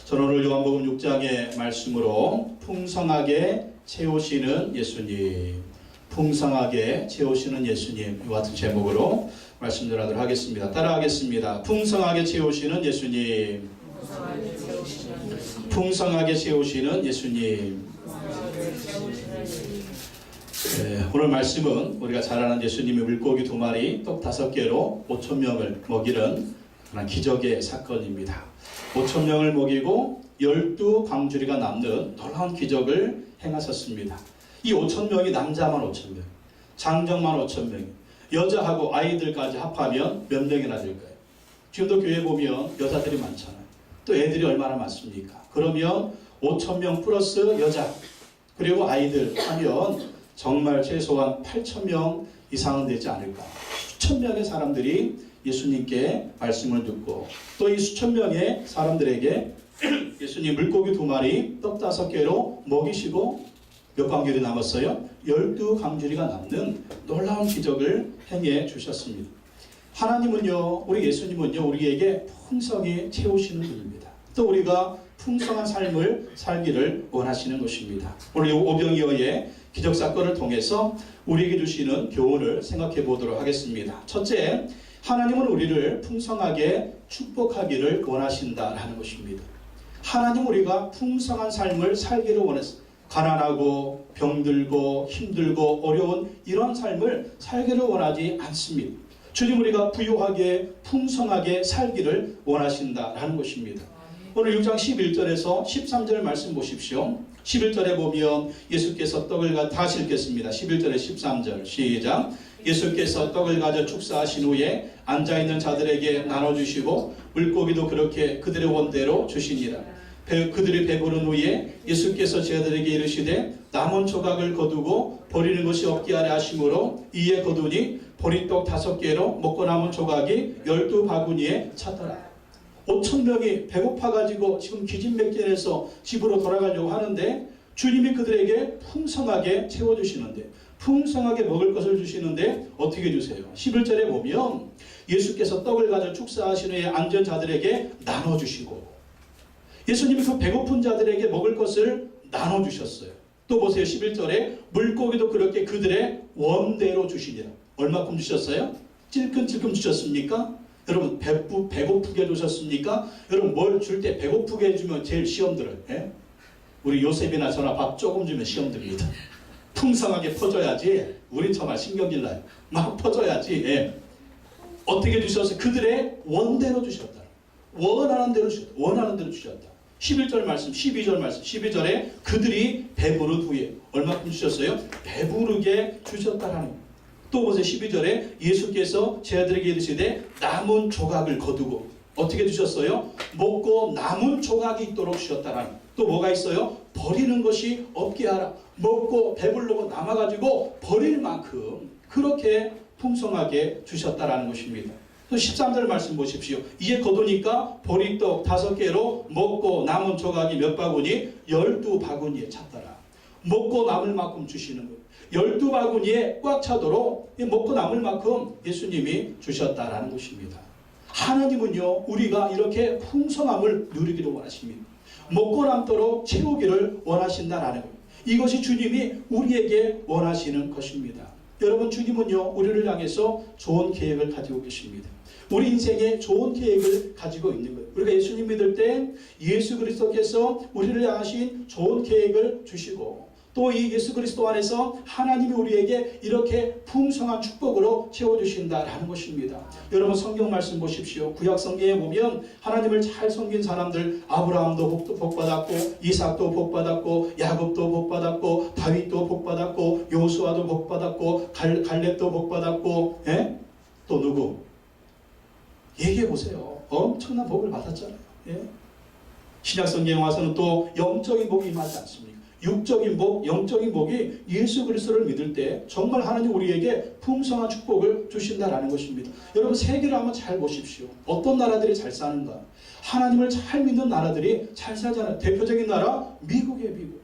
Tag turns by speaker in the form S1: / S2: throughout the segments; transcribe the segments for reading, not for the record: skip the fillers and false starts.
S1: 저는 오늘 요한복음 6장의 말씀으로 풍성하게 채우시는 예수님, 풍성하게 채우시는 예수님, 이 같은 제목으로 말씀 전하도록 하겠습니다. 따라하겠습니다. 풍성하게 채우시는 예수님, 풍성하게 채우시는 예수님. 오늘 말씀은 우리가 잘 아는 예수님의 물고기 2마리, 떡 5개로 5,000명을 먹이는 그런 기적의 사건입니다. 5,000명을 먹이고 12광주리가 남는 놀라운 기적을 행하셨습니다. 이 5,000명이 남자만 5,000명, 장정만 5,000명, 여자하고 아이들까지 합하면 몇 명이나 될까요? 지금도 교회 보면 여자들이 많잖아요. 또 애들이 얼마나 많습니까? 그러면 5,000명 플러스 여자 그리고 아이들 하면 정말 최소한 8,000명 이상은 되지 않을까. 수천 명의 사람들이 예수님께 말씀을 듣고 또 이 수천 명의 사람들에게 예수님 물고기 2마리 떡 5개로 먹이시고 몇 광주리 남았어요? 12광주리가 남는 놀라운 기적을 행해 주셨습니다. 하나님은요, 우리 예수님은요, 우리에게 풍성히 채우시는 분입니다. 또 우리가 풍성한 삶을 살기를 원하시는 것입니다. 오늘 오병이어의 기적사건을 통해서 우리에게 주시는 교훈을 생각해 보도록 하겠습니다. 첫째, 하나님은 우리를 풍성하게 축복하기를 원하신다라는 것입니다. 하나님 우리가 풍성한 삶을 살기를 원했습니다. 가난하고 병들고 힘들고 어려운 이런 삶을 살기를 원하지 않습니다. 주님 우리가 부유하게 풍성하게 살기를 원하신다라는 것입니다. 오늘 6장 11절에서 13절 말씀 보십시오. 11절에 보면 예수께서 떡을 다시 읽겠습니다. 11절에 13절 시작. 예수께서 떡을 가져 축사하신 후에 앉아있는 자들에게 나눠주시고 물고기도 그렇게 그들의 원대로 주시니라. 그들이 배부른 후에 예수께서 제자들에게 이르시되 남은 조각을 거두고 버리는 것이 없게 하려 하심으로 이에 거두니 보리떡 5개로 먹고 남은 조각이 12바구니에 찼더라. 5,000명이 배고파가지고 지금 기진맥진해서 집으로 돌아가려고 하는데 주님이 그들에게 풍성하게 채워주시는데, 풍성하게 먹을 것을 주시는데 어떻게 주세요? 11절에 보면 예수께서 떡을 가져 축사하신 후에 앉은 자들에게 나눠주시고, 예수님이 그 배고픈 자들에게 먹을 것을 나눠주셨어요. 또 보세요. 11절에 물고기도 그렇게 그들의 원대로 주시니라. 얼마큼 주셨어요? 찔끔찔끔 주셨습니까? 여러분 배고프게 주셨습니까? 여러분 뭘 줄 때 배고프게 해주면 제일 시험 들어요. 예? 우리 요셉이나 저나 밥 조금 주면 시험 듭니다. 풍성하게 퍼줘야지. 우린 정말 신경질 나요. 막 퍼줘야지. 예. 어떻게 주셨어요? 그들의 원대로 주셨다. 원하는 대로 주셨다. 원하는 대로 주셨다. 11절 말씀, 12절 말씀, 12절에 그들이 배부른 후에 얼마큼 주셨어요? 배부르게 주셨다라는 거예요. 또 보세요. 12절에 예수께서 제자들에게 이르시되 남은 조각을 거두고 어떻게 주셨어요? 먹고 남은 조각이 있도록 주셨다라는. 또 뭐가 있어요? 버리는 것이 없게 하라. 먹고 배부르고 남아가지고 버릴 만큼 그렇게 풍성하게 주셨다라는 것입니다. 13절 말씀 보십시오. 이에 거두니까 보리떡 5개로 먹고 남은 조각이 몇 바구니? 12바구니에 찼더라. 먹고 남을 만큼 주시는 거예요. 12바구니에 꽉 차도록 먹고 남을 만큼 예수님이 주셨다라는 것입니다. 하나님은요, 우리가 이렇게 풍성함을 누리기를 원하십니다. 먹고 남도록 채우기를 원하신다라는 거예요. 이것이 주님이 우리에게 원하시는 것입니다. 여러분, 주님은요, 우리를 향해서 좋은 계획을 가지고 계십니다. 우리 인생에 좋은 계획을 가지고 있는 거예요. 우리가 예수님 믿을 때 예수 그리스도께서 우리를 향하신 좋은 계획을 주시고 또 이 예수 그리스도 안에서 하나님이 우리에게 이렇게 풍성한 축복으로 채워주신다라는 것입니다. 여러분 성경 말씀 보십시오. 구약 성경에 보면 하나님을 잘 섬긴 사람들, 아브라함도 복받았고 이삭도 복받았고 야곱도 복받았고 다윗도 복받았고 요수아도 복받았고 갈렙도 복받았고, 예? 또 누구? 얘기해 보세요. 엄청난 복을 받았잖아요. 예? 신약 성경에 와서는 또 영적인 복이 임하지 않습니까? 육적인 복, 영적인 복이 예수 그리스도를 믿을 때 정말 하나님 우리에게 풍성한 축복을 주신다라는 것입니다. 여러분 세계를 한번 잘 보십시오. 어떤 나라들이 잘 사는가? 하나님을 잘 믿는 나라들이 잘 살잖아요. 대표적인 나라 미국이에요. 미국,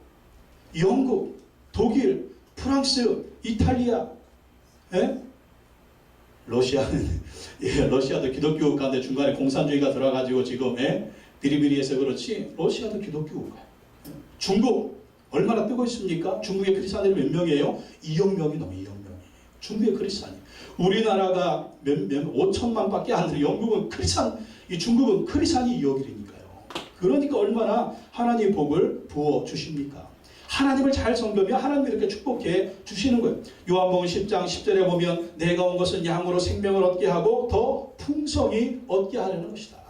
S1: 영국, 독일, 프랑스, 이탈리아, 예? 러시아는 예, 러시아도 기독교 가운데 중간에 공산주의가 들어가지고 지금 예? 비리비리해서 그렇지 러시아도 기독교가. 중국 얼마나 뜨고 있습니까? 중국의 크리스찬들이 몇 명이에요? 2억 명이 넘어요. 2억 명이. 중국의 크리스찬이. 우리나라가 5천만 밖에 안 돼요. 영국은 크리스찬, 이 중국은 크리스찬이 2억이니까요. 그러니까 얼마나 하나님의 복을 부어 주십니까? 하나님을 잘 섬기면 하나님이 이렇게 축복해 주시는 거예요. 요한복음 10장 10절에 보면 내가 온 것은 양으로 생명을 얻게 하고 더 풍성히 얻게 하려는 것이다.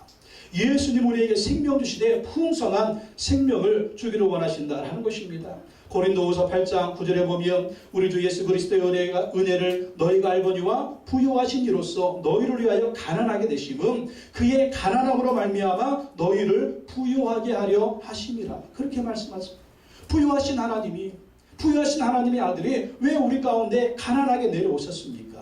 S1: 예수님 우리에게 생명 주시되 풍성한 생명을 주기를 원하신다라는 것입니다. 고린도후서 8장 9절에 보면 우리 주 예수 그리스도의 은혜를 너희가 알거니와 부요하신 이로써 너희를 위하여 가난하게 되심은 그의 가난함으로 말미암아 너희를 부요하게 하려 하심이라. 그렇게 말씀하십니다. 부요하신 하나님의 아들이 왜 우리 가운데 가난하게 내려오셨습니까?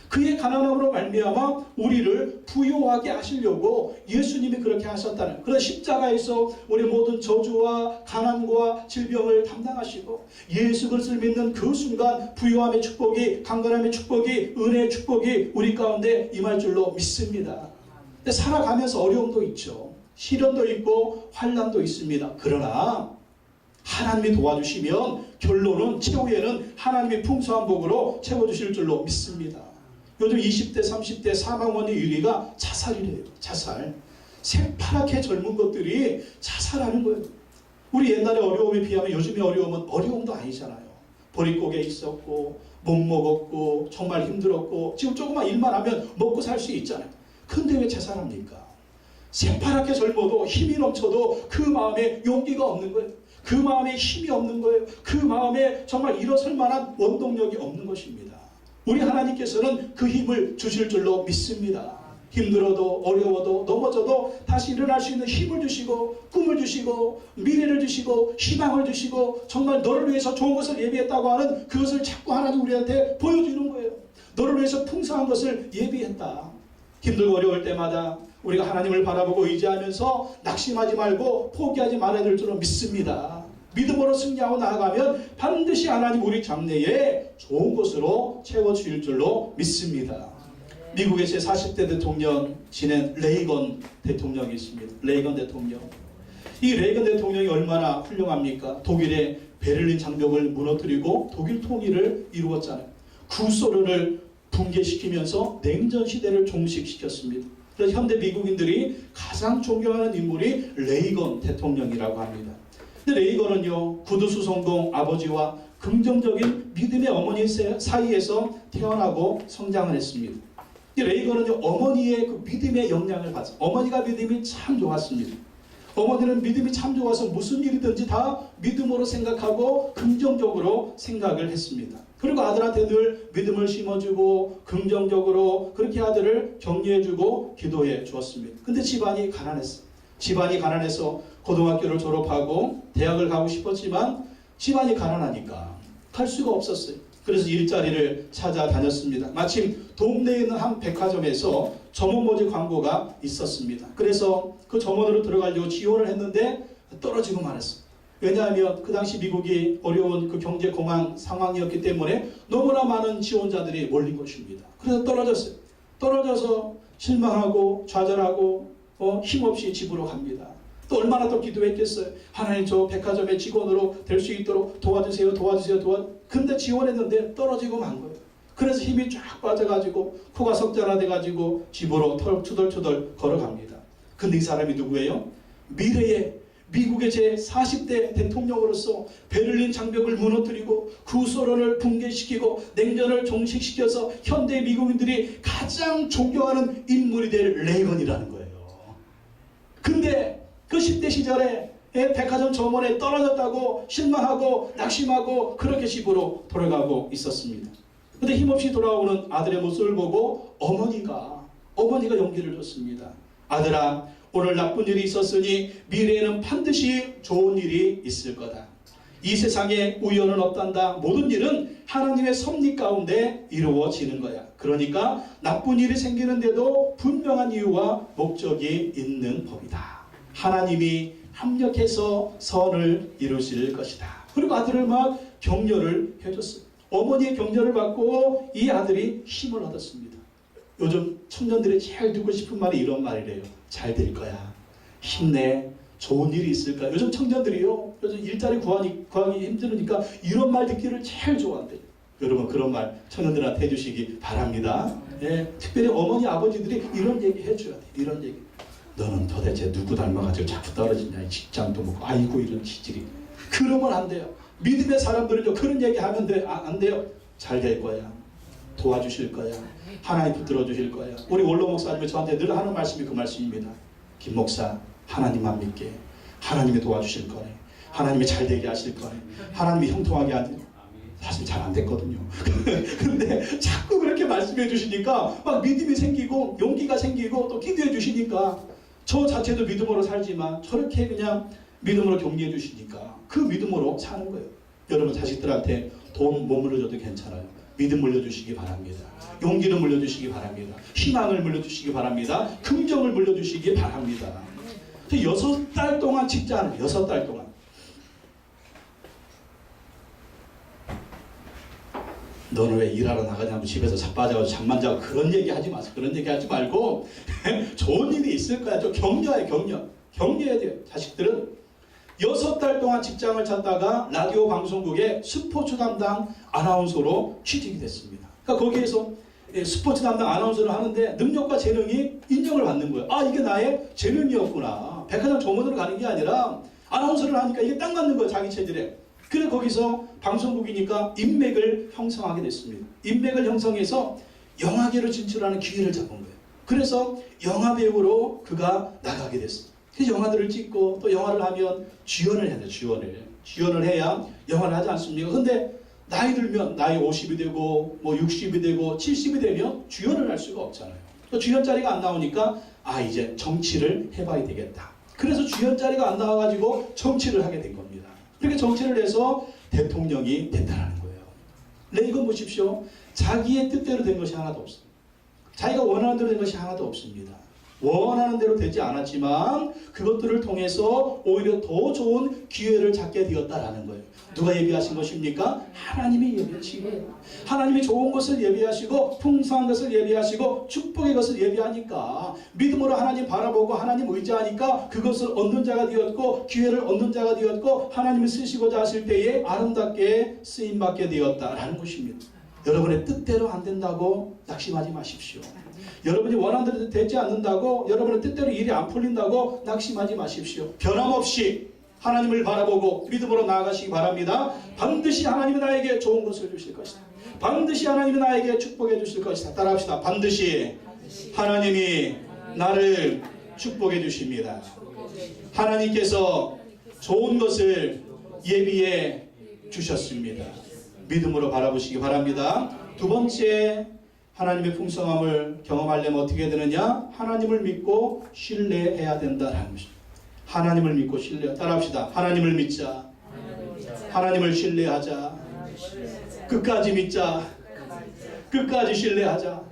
S1: 그의 가난함으로 말미암아 우리를 부요하게 하시려고 예수님이 그렇게 하셨다는, 그런 십자가에서 우리 모든 저주와 가난과 질병을 담당하시고 예수 그리스도를 믿는 그 순간 부요함의 축복이, 강건함의 축복이, 은혜의 축복이 우리 가운데 임할 줄로 믿습니다. 근데 살아가면서 어려움도 있죠. 시련도 있고 환난도 있습니다. 그러나 하나님이 도와주시면 결론은 최후에는 하나님의 풍성한 복으로 채워주실 줄로 믿습니다. 요즘 20대 30대 사망 원인 1위가 자살이래요. 자살. 새파랗게 젊은 것들이 자살하는 거예요. 우리 옛날의 어려움에 비하면 요즘의 어려움은 어려움도 아니잖아요. 보릿고개 있었고 못 먹었고 정말 힘들었고 지금 조그만 일만 하면 먹고 살 수 있잖아요. 근데 왜 자살합니까? 새파랗게 젊어도 힘이 넘쳐도 그 마음에 용기가 없는 거예요. 그 마음에 힘이 없는 거예요. 그 마음에 정말 일어설 만한 원동력이 없는 것입니다. 우리 하나님께서는 그 힘을 주실 줄로 믿습니다. 힘들어도 어려워도 넘어져도 다시 일어날 수 있는 힘을 주시고 꿈을 주시고 미래를 주시고 희망을 주시고 정말 너를 위해서 좋은 것을 예비했다고 하는 그것을 자꾸 하나님 우리한테 보여주는 거예요. 너를 위해서 풍성한 것을 예비했다. 힘들고 어려울 때마다 우리가 하나님을 바라보고 의지하면서 낙심하지 말고 포기하지 말아야 될 줄로 믿습니다. 믿음으로 승리하고 나아가면 반드시 하나님 우리 장래에 좋은 것으로 채워주실 줄로 믿습니다. 미국의 제40대 대통령 지낸 레이건 대통령이 있습니다. 레이건 대통령. 이 레이건 대통령이 얼마나 훌륭합니까? 독일의 베를린 장벽을 무너뜨리고 독일 통일을 이루었잖아요. 구소련을 붕괴시키면서 냉전 시대를 종식시켰습니다. 그래서 현대 미국인들이 가장 존경하는 인물이 레이건 대통령이라고 합니다. 근데 레이건은요, 구두수성공 아버지와 긍정적인 믿음의 어머니 사이에서 태어나고 성장을 했습니다. 레이건은요, 어머니의 그 믿음의 영향을 받았어요. 어머니가 믿음이 참 좋았습니다. 어머니는 믿음이 참 좋아서 무슨 일이든지 다 믿음으로 생각하고 긍정적으로 생각을 했습니다. 그리고 아들한테 늘 믿음을 심어주고 긍정적으로 그렇게 아들을 격려해주고 기도해 주었습니다. 근데 집안이 가난했어요. 집안이 가난해서 고등학교를 졸업하고 대학을 가고 싶었지만 집안이 가난하니까 갈 수가 없었어요. 그래서 일자리를 찾아다녔습니다. 마침 동네에 있는 한 백화점에서 점원 모집 광고가 있었습니다. 그래서 그 점원으로 들어가려고 지원을 했는데 떨어지고 말았어요. 왜냐하면 그 당시 미국이 어려운 그 경제 공황 상황이었기 때문에 너무나 많은 지원자들이 몰린 것입니다. 그래서 떨어졌어요. 떨어져서 실망하고 좌절하고 힘없이 집으로 갑니다. 또 얼마나 또 기도했겠어요. 하나님 저 백화점의 직원으로 될 수 있도록 도와주세요. 근데 지원했는데 떨어지고 만 거예요. 그래서 힘이 쫙 빠져가지고 코가 석자나돼가지고 집으로 투덜투덜 걸어갑니다. 근데 이 사람이 누구예요? 미래의 미국의 제40대 대통령으로서 베를린 장벽을 무너뜨리고 구소련을 붕괴시키고 냉전을 종식시켜서 현대 미국인들이 가장 존경하는 인물이 될 레이건이라는 거예요. 근데 그 10대 시절에 백화점 점원에 떨어졌다고 실망하고 낙심하고 그렇게 집으로 돌아가고 있었습니다. 근데 힘없이 돌아오는 아들의 모습을 보고 어머니가 용기를 줬습니다. 아들아, 오늘 나쁜 일이 있었으니 미래에는 반드시 좋은 일이 있을 거다. 이 세상에 우연은 없단다. 모든 일은 하나님의 섭리 가운데 이루어지는 거야. 그러니까 나쁜 일이 생기는데도 분명한 이유와 목적이 있는 법이다. 하나님이 합력해서 선을 이루실 것이다. 그리고 아들을 막 격려를 해줬어요. 어머니의 격려를 받고 이 아들이 힘을 얻었습니다. 요즘 청년들이 제일 듣고 싶은 말이 이런 말이래요. 잘 될 거야. 힘내. 좋은 일이 있을까? 요즘 청년들이요. 요즘 일자리 구하기 힘들으니까 이런 말 듣기를 제일 좋아한대요. 여러분 그런 말 청년들한테 해주시기 바랍니다. 예, 특별히 어머니 아버지들이 이런 얘기 해줘야 돼. 이런 얘기. 너는 도대체 누구 닮아가지고 자꾸 떨어지냐. 직장도 못 가. 아이고 이런 기질이. 그러면 안 돼요. 믿음의 사람들은요 그런 얘기하면 안 돼요. 잘 될 거야. 도와주실 거야. 하나님 붙들어 주실 거야. 우리 원로 목사님이 저한테 늘 하는 말씀이 그 말씀입니다. 김 목사 하나님만 믿게. 하나님이 도와주실 거네. 하나님이 잘 되게 하실 거네. 하나님이 형통하게 하는. 사실 잘 안 됐거든요. 근데 자꾸 그렇게 말씀해 주시니까 막 믿음이 생기고 용기가 생기고 또 기도해 주시니까 저 자체도 믿음으로 살지만 저렇게 그냥 믿음으로 격려해 주시니까 그 믿음으로 사는 거예요. 여러분 자식들한테 돈 못 물려줘도 괜찮아요. 믿음 물려주시기 바랍니다. 용기를 물려주시기 바랍니다. 희망을 물려주시기 바랍니다. 긍정을 물려주시기 바랍니다. 6달 동안 직장을 6달 동안 너는 왜 일하러 나가냐고 집에서 자빠져서 잠만 자고 그런 얘기 하지 마세요. 그런 얘기 하지 말고 좋은 일이 있을 거야. 좀 격려해. 격려해야 돼요. 자식들은 6달 동안 직장을 찾다가 라디오 방송국의 스포츠 담당 아나운서로 취직이 됐습니다. 그러니까 거기에서 스포츠 담당 아나운서를 하는데 능력과 재능이 인정을 받는 거예요. 아 이게 나의 재능이었구나. 백화점 정원으로 가는 게 아니라 아나운서를 하니까 이게 딱 맞는 거예요. 자기 체질에. 그래서 거기서 방송국이니까 인맥을 형성하게 됐습니다. 인맥을 형성해서 영화계로 진출하는 기회를 잡은 거예요. 그래서 영화배우로 그가 나가게 됐습니다. 그래서 영화들을 찍고 또 영화를 하면 주연을 해야 돼요. 주연을 해야 영화를 하지 않습니까? 근데 나이 들면 나이 50이 되고 뭐 60이 되고 70이 되면 주연을 할 수가 없잖아요. 또 주연 자리가 안 나오니까 아 이제 정치를 해봐야 되겠다. 그래서 주연 자리가 안 나와가지고 정치를 하게 된 겁니다. 그렇게 정치를 해서 대통령이 됐다는 거예요. 근데 이건 보십시오. 자기의 뜻대로 된 것이 하나도 없습니다. 자기가 원하는 대로 된 것이 하나도 없습니다. 원하는 대로 되지 않았지만 그것들을 통해서 오히려 더 좋은 기회를 잡게 되었다라는 거예요. 누가 예비하신 것입니까? 하나님이 예비하신 거예요. 하나님이 좋은 것을 예비하시고 풍성한 것을 예비하시고 축복의 것을 예비하니까 믿음으로 하나님 바라보고 하나님 의지하니까 그것을 얻는 자가 되었고 기회를 얻는 자가 되었고 하나님을 쓰시고자 하실 때에 아름답게 쓰임받게 되었다라는 것입니다. 여러분의 뜻대로 안 된다고 낙심하지 마십시오. 여러분이 원하는 대로 되지 않는다고 여러분의 뜻대로 일이 안 풀린다고 낙심하지 마십시오. 변함없이 하나님을 바라보고 믿음으로 나아가시기 바랍니다. 반드시 하나님이 나에게 좋은 것을 주실 것이다. 반드시 하나님이 나에게 축복해 주실 것이다. 따라합시다. 반드시 하나님이 나를 축복해 주십니다. 하나님께서 좋은 것을 예비해 주셨습니다. 믿음으로 바라보시기 바랍니다. 두 번째, 하나님의 풍성함을 경험하려면 어떻게 되느냐? 하나님을 믿고 신뢰해야 된다라는 것입니다. 하나님을 믿고 신뢰. 따라합시다. 하나님을 믿자. 하나님을 신뢰하자. 끝까지 믿자. 끝까지 신뢰하자.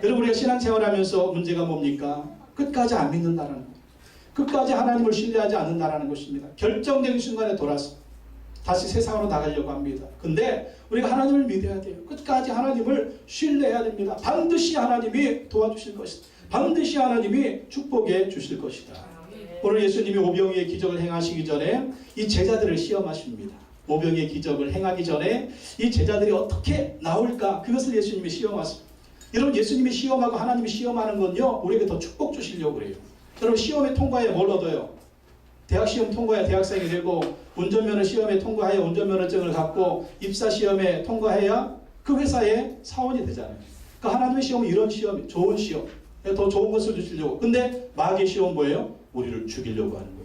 S1: 여러분 우리가 신앙생활하면서 문제가 뭡니까? 끝까지 안 믿는다라는 것. 끝까지 하나님을 신뢰하지 않는다라는 것입니다. 결정적인 순간에 돌아서 다시 세상으로 나가려고 합니다. 근데 우리가 하나님을 믿어야 돼요. 끝까지 하나님을 신뢰해야 됩니다. 반드시 하나님이 도와주실 것이다. 반드시 하나님이 축복해 주실 것이다. 오늘 예수님이 오병이의 기적을 행하시기 전에 이 제자들을 시험하십니다. 오병이의 기적을 행하기 전에 이 제자들이 어떻게 나올까? 그것을 예수님이 시험하십니다. 여러분 예수님이 시험하고 하나님이 시험하는 건요 우리에게 더 축복 주시려고 그래요. 여러분 시험에 통과해 뭘 얻어요? 대학 시험 통과해 대학생이 되고 운전면허 시험에 통과해 운전면허증을 갖고 입사 시험에 통과해야 그 회사의 사원이 되잖아요. 그러니까 하나님의 시험은 이런 시험, 좋은 시험, 더 좋은 것을 주시려고. 근데 마귀의 시험은 뭐예요? 우리를 죽이려고 하는 거예요.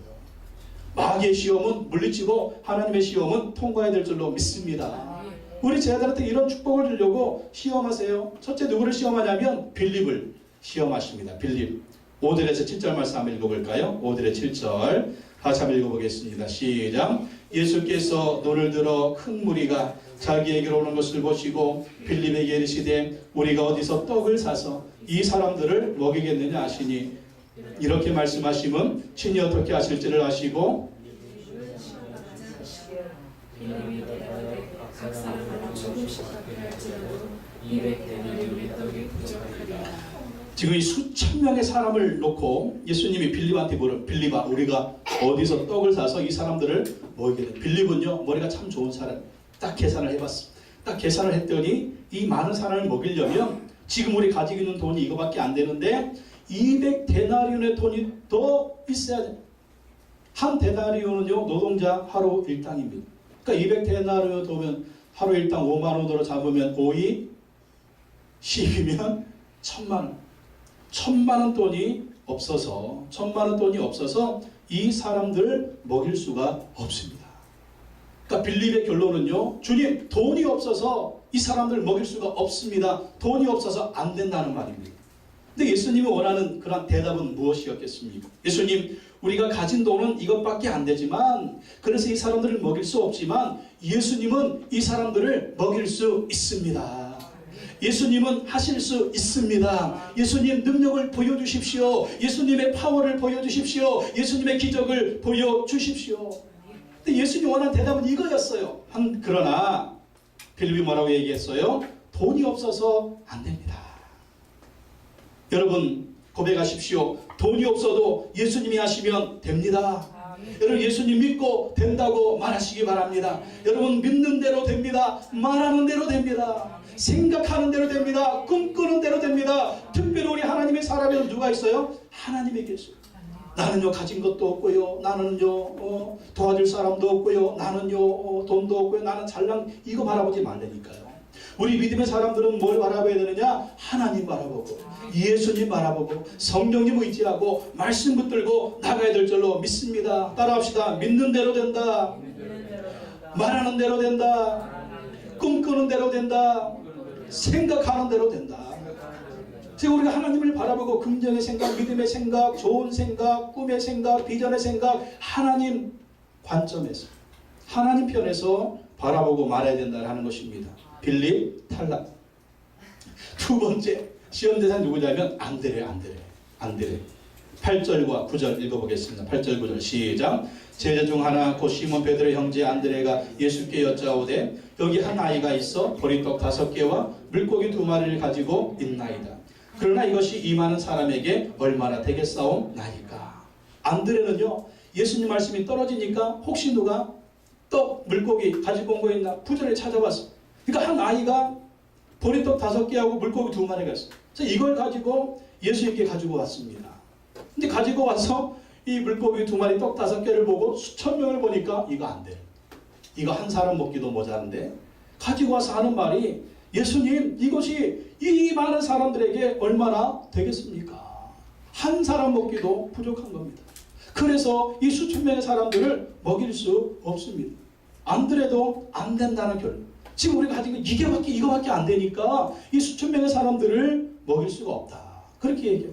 S1: 마귀의 시험은 물리치고 하나님의 시험은 통과해야 될 줄로 믿습니다. 우리 제자들한테 이런 축복을 주려고 시험하세요. 첫째 누구를 시험하냐면 빌립을 시험하십니다. 빌립. 5절에서 7절 말씀 한번 읽어볼까요? 5절에 7절 다시 한번 읽어보겠습니다. 시작. 예수께서 눈을 들어 큰 무리가 자기에게로 오는 것을 보시고 빌립에게 이르시되 우리가 어디서 떡을 사서 이 사람들을 먹이겠느냐 하시니 이렇게 말씀하시면 친히 어떻게 하실지를 아시고
S2: 각 사람마다 조금씩 받게 할지라도 200 데나리온의 떡이 부족하리라.
S1: 지금 이 수천 명의 사람을 놓고 예수님이 빌립한테 물어, 빌립아, 우리가 어디서 떡을 사서 이 사람들을 먹이게 돼. 빌립은요, 머리가 참 좋은 사람. 딱 계산을 해봤어. 딱 계산을 했더니 이 많은 사람을 먹이려면 지금 우리 가지고 있는 돈이 이거밖에 안 되는데 200데나리온의 돈이 더 있어야 돼. 한 데나리온은요, 노동자 하루 일당입니다. 그러니까 200데나리온 도면 하루 일당 5만 원으로 잡으면 5이 10이면 1000만 원. 1000만 원 돈이 없어서, 1000만 원 돈이 없어서 이 사람들을 먹일 수가 없습니다. 그러니까 빌립의 결론은요, 주님, 돈이 없어서 이 사람들을 먹일 수가 없습니다. 돈이 없어서 안 된다는 말입니다. 근데 예수님이 원하는 그런 대답은 무엇이었겠습니까? 예수님, 우리가 가진 돈은 이것밖에 안 되지만, 그래서 이 사람들을 먹일 수 없지만 예수님은 이 사람들을 먹일 수 있습니다. 예수님은 하실 수 있습니다. 예수님 능력을 보여주십시오. 예수님의 파워를 보여주십시오. 예수님의 기적을 보여주십시오. 근데 예수님 원하는 대답은 이거였어요. 그러나 빌립이 뭐라고 얘기했어요? 돈이 없어서 안 됩니다. 여러분 고백하십시오. 돈이 없어도 예수님이 하시면 됩니다. 여러분 예수님 믿고 된다고 말하시기 바랍니다. 여러분 믿는 대로 됩니다. 말하는 대로 됩니다. 생각하는 대로 됩니다. 꿈꾸는 대로 됩니다. 특별히 우리 하나님의 사람에는 누가 있어요? 하나님이 계세요. 나는요 가진 것도 없고요, 나는요 도와줄 사람도 없고요, 나는요 돈도 없고요, 나는 잘난, 이거 바라보지 말라니까요. 우리 믿음의 사람들은 뭘 바라봐야 되느냐? 하나님 바라보고 예수님 바라보고 성령님 의지하고 말씀 붙들고 나가야 될 줄로 믿습니다. 따라합시다. 믿는 대로 된다. 말하는 대로 된다. 꿈꾸는 대로 된다. 생각하는 대로 된다. 지금 우리가 하나님을 바라보고 긍정의 생각, 믿음의 생각, 좋은 생각, 꿈의 생각, 비전의 생각, 하나님 관점에서, 하나님 편에서 바라보고 말해야 된다는 것입니다. 빌립 탈락. 두 번째 시험 대상 누구냐면 안드레. 8절과 9절 읽어보겠습니다. 8절 9절 시작. 제자 중 하나 곧 시몬 베드로의 형제 안드레가 예수께 여짜오되 여기 한 아이가 있어 보리떡 5개와 물고기 2마리를 가지고 있나이다. 그러나 이것이 이 많은 사람에게 얼마나 되겠사옵나이까. 안드레는요 예수님 말씀이 떨어지니까 혹시 누가 떡 물고기 가지고 온 거 있나 부전에 찾아왔어. 그러니까 한 아이가 보리떡 5개하고 물고기 2마리가 있어. 그래서 이걸 가지고 예수님께 가지고 왔습니다. 근데 가지고 와서 이 물고기 2마리 떡 5개를 보고 수천 명을 보니까 이거 안 돼. 이거 한 사람 먹기도 모자란데 가지고 와서 하는 말이 예수님 이것이 이 많은 사람들에게 얼마나 되겠습니까? 한 사람 먹기도 부족한 겁니다. 그래서 이 수천 명의 사람들을 먹일 수 없습니다. 안드레도 안 된다는 결론. 지금 우리가 가진 이거밖에 안 되니까 이 수천 명의 사람들을 먹일 수가 없다. 그렇게 얘기해요.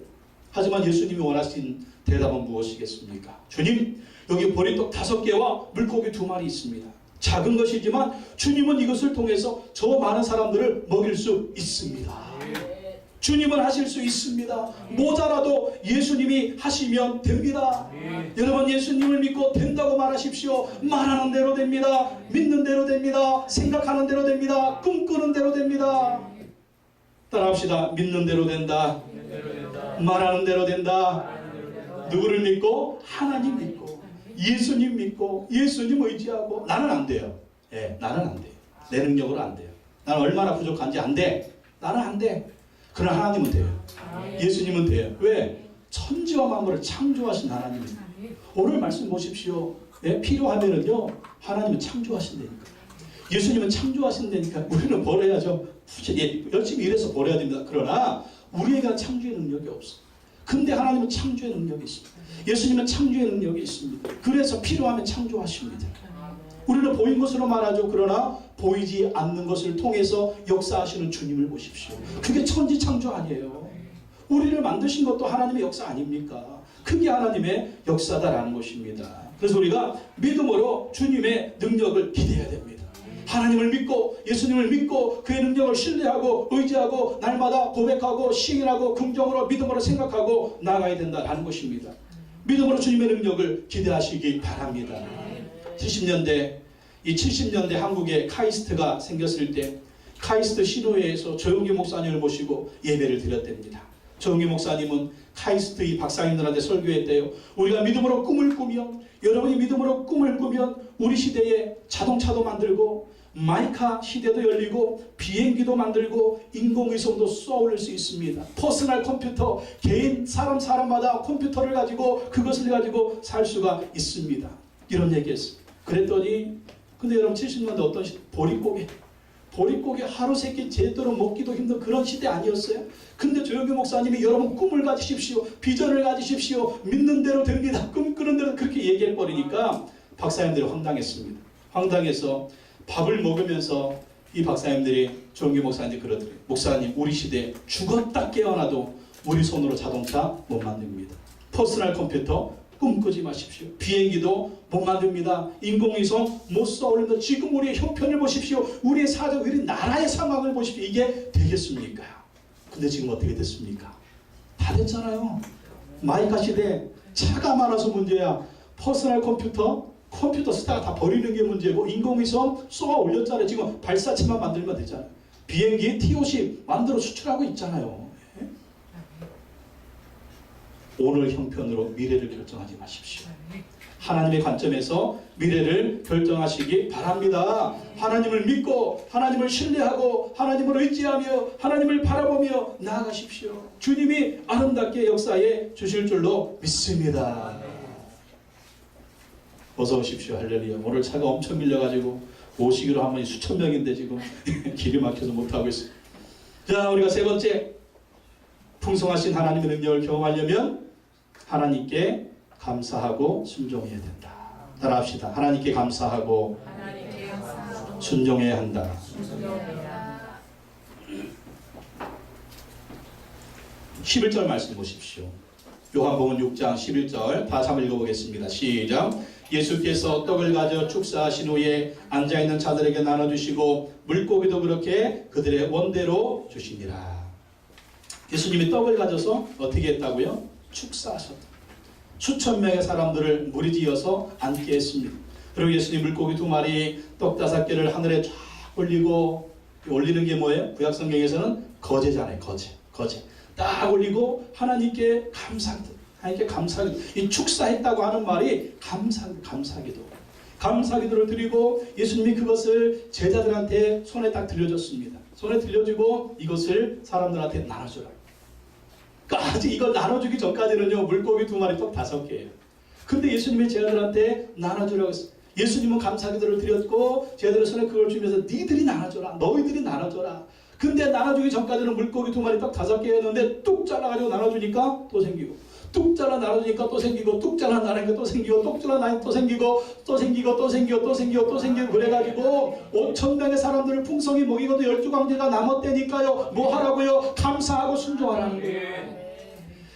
S1: 하지만 예수님이 원하신 대답은 무엇이겠습니까? 주님, 여기 보리떡 5개와 물고기 2마리 있습니다. 작은 것이지만 주님은 이것을 통해서 저 많은 사람들을 먹일 수 있습니다. 주님은 하실 수 있습니다. 모자라도 예수님이 하시면 됩니다. 여러분 예수님을 믿고 된다고 말하십시오. 말하는 대로 됩니다. 믿는 대로 됩니다. 생각하는 대로 됩니다. 꿈꾸는 대로 됩니다. 따라합시다. 믿는 대로 된다. 말하는 대로 된다. 누구를 믿고? 하나님 믿고 예수님 믿고 예수님 의지하고. 나는 안 돼요. 나는 안 돼요. 내 능력으로 안 돼요. 나는 얼마나 부족한지 안 돼. 나는 안 돼. 그러나 하나님은 돼요. 예수님은 돼요. 왜? 천지와 만물을 창조하신 하나님입니다. 오늘 말씀 보십시오. 필요하면은요 하나님은 창조하신다니까. 예수님은 창조하신다니까. 우리는 버려야죠. 열심히 일해서 버려야 됩니다. 그러나 우리에게는 창조의 능력이 없어. 근데 하나님은 창조의 능력이 있습니다. 예수님은 창조의 능력이 있습니다. 그래서 필요하면 창조하십니다. 우리는 보인 것으로 말하죠. 그러나 보이지 않는 것을 통해서 역사하시는 주님을 보십시오. 그게 천지창조 아니에요. 우리를 만드신 것도 하나님의 역사 아닙니까? 그게 하나님의 역사다라는 것입니다. 그래서 우리가 믿음으로 주님의 능력을 기대해야 됩니다. 하나님을 믿고 예수님을 믿고 그의 능력을 신뢰하고 의지하고 날마다 고백하고 시인하고 긍정으로 믿음으로 생각하고 나가야 된다는 것입니다. 믿음으로 주님의 능력을 기대하시기 바랍니다. 70년대 한국에 카이스트가 생겼을 때 카이스트 신호회에서 조용기 목사님을 모시고 예배를 드렸답니다. 조영기 목사님은 카이스트 이 박사님들한테 설교했대요. 우리가 믿음으로 꿈을 꾸면, 여러분이 믿음으로 꿈을 꾸면 우리 시대에 자동차도 만들고 마이카 시대도 열리고 비행기도 만들고 인공위성도 쏘아 올릴 수 있습니다. 퍼스널 컴퓨터, 개인 사람마다 컴퓨터를 가지고 그것을 가지고 살 수가 있습니다. 이런 얘기했어요. 그랬더니 근데 여러분 70년대 어떤 시대? 보릿고개 하루 세끼 제대로 먹기도 힘든 그런 시대 아니었어요? 근데 조영기 목사님이 여러분 꿈을 가지십시오. 비전을 가지십시오. 믿는 대로 됩니다. 꿈꾸는 대로 그렇게 얘기해버리니까 박사님들이 황당했습니다. 황당해서 밥을 먹으면서 이 박사님들이 조영기 목사님한테 그러더래요. 목사님, 우리 시대에 죽었다 깨어나도 우리 손으로 자동차 못 만듭니다. 퍼스널 컴퓨터 꿈꾸지 마십시오. 비행기도 못 만듭니다. 인공위성 못 쏘아올립니다. 지금 우리의 형편을 보십시오. 우리의 사정, 우리 나라의 상황을 보십시오. 이게 되겠습니까? 근데 지금 어떻게 됐습니까? 다 됐잖아요. 마이카 시대 차가 많아서 문제야. 퍼스널 컴퓨터 쓰다가 다 버리는 게 문제고 인공위성 쏘아 올렸잖아요. 지금 발사체만 만들면 되잖아요. 비행기 T-50 만들어 수출하고 있잖아요. 오늘 형편으로 미래를 결정하지 마십시오. 하나님의 관점에서 미래를 결정하시기 바랍니다. 하나님을 믿고 하나님을 신뢰하고 하나님을 의지하며 하나님을 바라보며 나아가십시오. 주님이 아름답게 역사해 주실 줄로 믿습니다. 어서 오십시오. 할렐루야. 오늘 차가 엄청 밀려가지고 오시기로 한 분이 수천 명인데 지금 길이 막혀서 못하고 있어요. 자, 우리가 세 번째, 풍성하신 하나님의 능력을 경험하려면 하나님께 감사하고 순종해야 된다. 따라합시다. 하나님께 감사하고 순종해야 한다. 11절 말씀 보십시오. 요한복음 6장 11절 다 한번 읽어보겠습니다. 시작. 예수께서 떡을 가져 축사하신 후에 앉아있는 자들에게 나눠주시고 물고기도 그렇게 그들의 원대로 주시니라. 예수님이 떡을 가져서 어떻게 했다고요? 축사하셨다. 수천 명의 사람들을 무리지어서 앉게 했습니다. 그리고 예수님 물고기 2마리, 떡 5개를 하늘에 쫙 올리고, 올리는 게 뭐예요? 구약성경에서는 거제잖아요. 거제. 딱 올리고 하나님께 감사기도. 하나님께 감사기도. 이 축사했다고 하는 말이 감사기도. 감사기도를 드리고 예수님이 그것을 제자들한테 손에 딱 들려줬습니다. 손에 들려주고 이것을 사람들한테 나눠주라. 그러니까 아직 이걸 나눠주기 전까지는요, 물고기 2마리, 떡 5개예요. 근데 예수님이 제자들한테 나눠주라고 했어요. 예수님은 감사기도를 드렸고 제자들의 손에 그걸 주면서 니들이 나눠줘라. 너희들이 나눠줘라. 근데 나눠주기 전까지는 물고기 2마리, 떡 5개였는데 뚝 잘라가지고 나눠주니까 또 생기고, 뚝 잘라 나눠주니까 또 생기고, 뚝 잘라 나누니까 또 생기고, 뚝 잘라 나누니까 또 생기고, 또 생기고, 또 생기고, 또 생기고, 또 생기고, 그래가지고 5,000명의 사람들을 풍성히 먹이고도 12광제가 남았다니까요. 뭐 하라고요? 감사하고 순종하라는 거예요.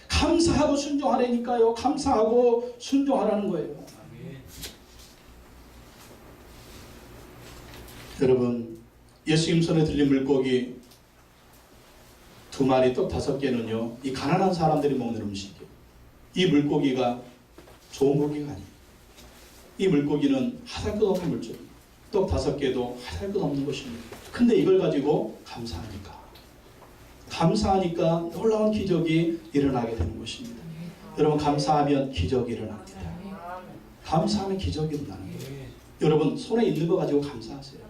S1: 감사하고 순종하라니까요. 감사하고 순종하라는 거예요. 여러분, 예수님 손에 들린 물고기 2마리, 떡 5개는요, 이 가난한 사람들이 먹는 음식이에요. 이 물고기가 좋은 고기가 아니에요. 이 물고기는 하살것없는 물고기입니다. 떡 5개도 하살것없는 것입니다. 근데 이걸 가지고 감사하니까 놀라운 기적이 일어나게 되는 것입니다. 여러분, 감사하면 기적이 일어납니다. 감사하면 기적이 일어나는 거예요. 여러분, 손에 있는 거 가지고 감사하세요.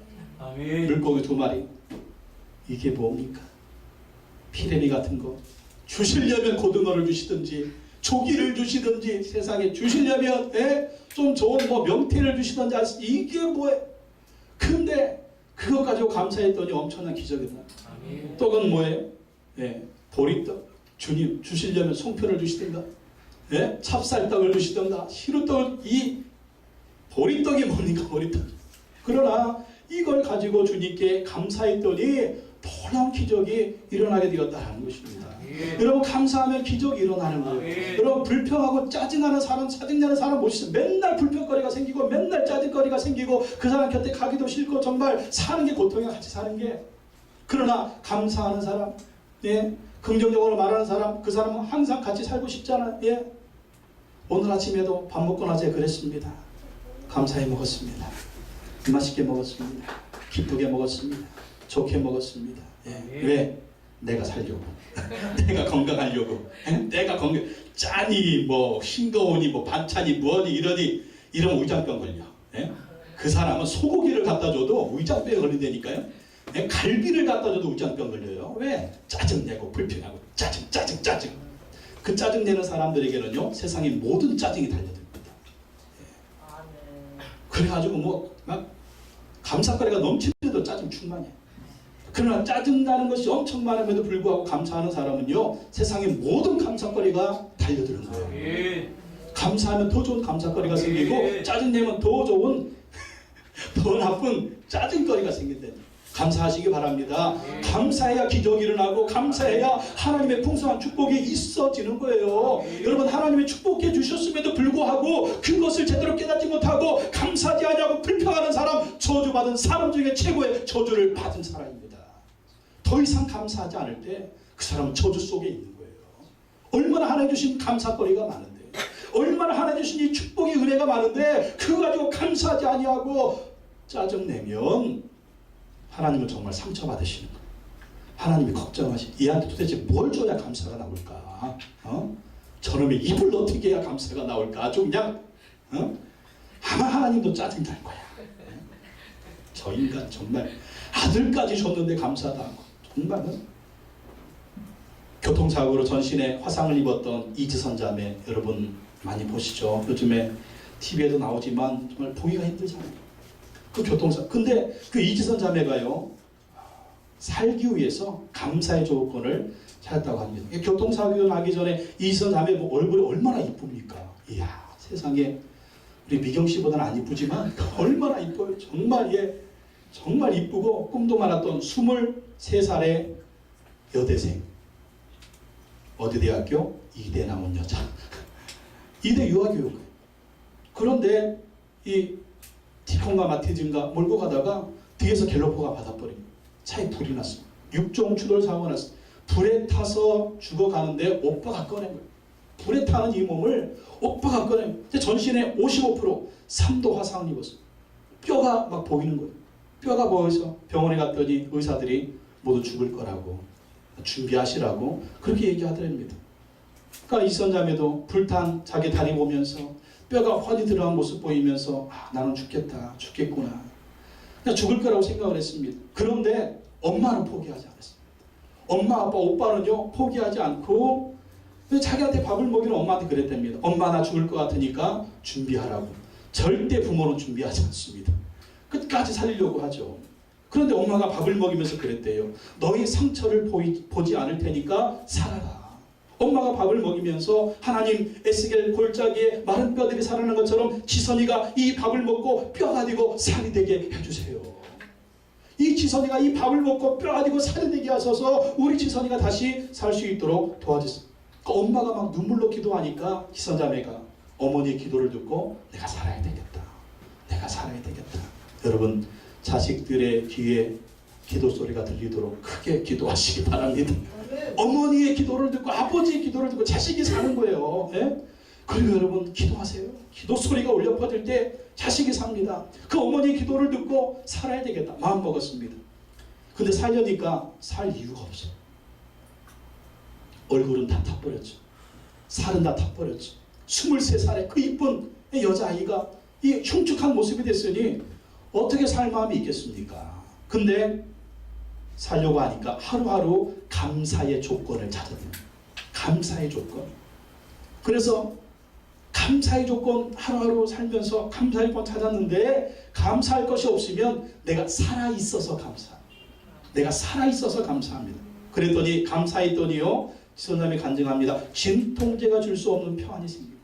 S1: 물고기 2마리, 이게 뭡니까? 피레미 같은 거 주시려면 고등어를 주시든지 조기를 주시든지 세상에 주시려면 좀 좋은 명태를 주시든지 이게 뭐예요? 근데 그거 가지고 감사했더니 엄청난 기적이 나요. 떡은 뭐예요? 보리떡. 주님 주시려면 송편을 주시든가 찹쌀떡을 주시든가 시루떡을, 이 보리떡이 뭡니까? 보리떡. 그러나 이걸 가지고 주님께 감사했더니 놀라운 기적이 일어나게 되었다는 것입니다. 여러분, 감사하면 기적이 일어나는 거예요. 여러분, 불평하고 짜증나는 사람 보시죠. 맨날 불평거리가 생기고 맨날 짜증거리가 생기고 그 사람 곁에 가기도 싫고 정말 사는 게 고통이야, 같이 사는 게. 그러나 감사하는 사람, 긍정적으로 말하는 사람, 그 사람은 항상 같이 살고 싶잖아요. 오늘 아침에도 밥 먹고 나서 그랬습니다. 감사히 먹었습니다. 맛있게 먹었습니다. 기쁘게 먹었습니다. 좋게 먹었습니다. 왜? 내가 살려고. 내가 건강하려고. 내가 건강, 짠이 뭐 싱거우니 뭐 반찬이 뭐니 이러니 이러면 위장병 걸려. 그 사람은 소고기를 갖다 줘도 위장병 걸린다니까요. 갈비를 갖다 줘도 위장병 걸려요. 왜? 짜증내고 불평하고 짜증. 그 짜증내는 사람들에게는요 세상의 모든 짜증이 달려듭니다. 그래가지고 뭐 막 감사거리가 넘치는데도 짜증 충만해. 그러나 짜증나는 것이 엄청 많음에도 불구하고 감사하는 사람은요 세상의 모든 감사거리가 달려드는 거예요. 감사하면 더 좋은 감사거리가 생기고 짜증내면 더 좋은 더 나쁜 짜증거리가 생긴다니. 감사하시기 바랍니다. 감사해야 기적이 일어나고 감사해야 하나님의 풍성한 축복이 있어지는 거예요. 여러분 하나님의 축복해 주셨음에도 불구하고 그것을 제대로 깨닫지 못하고 감사하지 않냐고 불평하는 사람, 저주받은 사람 중에 최고의 저주를 받은 사람입니다. 더 이상 감사하지 않을 때 그 사람은 저주 속에 있는 거예요. 얼마나 하나님 주신 감사거리가 많은데, 얼마나 하나님 주신 이 축복의 은혜가 많은데 그거 가지고 감사하지 아니하고 짜증내면 하나님은 정말 상처받으시는 거예요. 하나님이 걱정하시, 얘한테 도대체 뭘 줘야 감사가 나올까? 저놈의 입을 어떻게 해야 감사가 나올까? 아주 그냥 아마 하나님도 짜증날 거야. 저 인간 정말 아들까지 줬는데 감사도 않고. 정말은 교통사고로 전신에 화상을 입었던 이지선 자매 여러분 많이 보시죠. 요즘에 TV에도 나오지만 정말 보기가 힘들잖아요. 그 교통사, 근데 그 이지선 자매가요 살기 위해서 감사의 조건을 찾았다고 합니다. 교통사고 나기 전에 이지선 자매 얼굴이 얼마나 이쁩니까? 이야, 세상에 우리 미경 씨보다는 안 이쁘지만 얼마나 이뻐요. 정말 정말 이쁘고 꿈도 많았던 23살의 여대생, 어디 대학교? 이대 나온 여자. 이대 유아교육. 그런데 이 티콘가 마티즈인가 몰고 가다가 뒤에서 갤로퍼가 받아버립니다. 차에 불이 났어. 육종 추돌 사고가 났어. 불에 타서 죽어가는데 오빠가 꺼낸 거예요. 불에 타는 이 몸을 오빠가 꺼낸 거예요. 전신에 55% 3도 화상을 입었어요. 뼈가 막 보이는 거예요. 뼈가 보여서 병원에 갔더니 의사들이 모두 죽을 거라고 준비하시라고 그렇게 얘기하더랍니다. 그러니까 이선자매도 불탄 자기 다리 보면서 뼈가 훤히 들어간 모습 보이면서 나는 죽겠구나. 그냥 죽을 거라고 생각을 했습니다. 그런데 엄마는 포기하지 않았습니다. 엄마, 아빠, 오빠는요 포기하지 않고 자기한테 밥을 먹이는 엄마한테 그랬답니다. 엄마 나 죽을 것 같으니까 준비하라고. 절대 부모는 준비하지 않습니다. 끝까지 살리려고 하죠. 그런데 엄마가 밥을 먹이면서 그랬대요. 너희 상처를 보지 않을 테니까 살아라. 엄마가 밥을 먹이면서 하나님 에스겔 골짜기에 마른 뼈들이 살아나는 것처럼 지선이가 이 밥을 먹고 뼈가 되고 살이 되게 해주세요. 이 지선이가 이 밥을 먹고 뼈가 되고 살이 되게 하셔서 우리 지선이가 다시 살 수 있도록 도와주세요. 그러니까 엄마가 막 눈물로 기도하니까 지선자매가 어머니의 기도를 듣고 내가 살아야 되겠다. 내가 살아야 되겠다. 여러분 자식들의 귀에 기도 소리가 들리도록 크게 기도하시기 바랍니다. 어머니의 기도를 듣고 아버지의 기도를 듣고 자식이 사는 거예요. 예? 그리고 여러분 기도하세요. 기도 소리가 울려 퍼질 때 자식이 삽니다. 그 어머니의 기도를 듣고 살아야 되겠다. 마음 먹었습니다. 근데 살려니까 살 이유가 없어. 얼굴은 다 타버렸죠. 살은 다 타버렸죠. 23살의 그 이쁜 여자아이가 이 흉측한 모습이 됐으니 어떻게 살 마음이 있겠습니까? 근데 살려고 하니까 하루하루 감사의 조건을 찾았대요. 감사의 조건. 그래서 감사의 조건 하루하루 살면서 감사의 조건 찾았는데 감사할 것이 없으면 내가 살아있어서 감사합니다. 내가 살아있어서 감사합니다. 그랬더니 감사했더니요. 지선자매 간증합니다. 진통제가 줄 수 없는 평안이 생깁니다.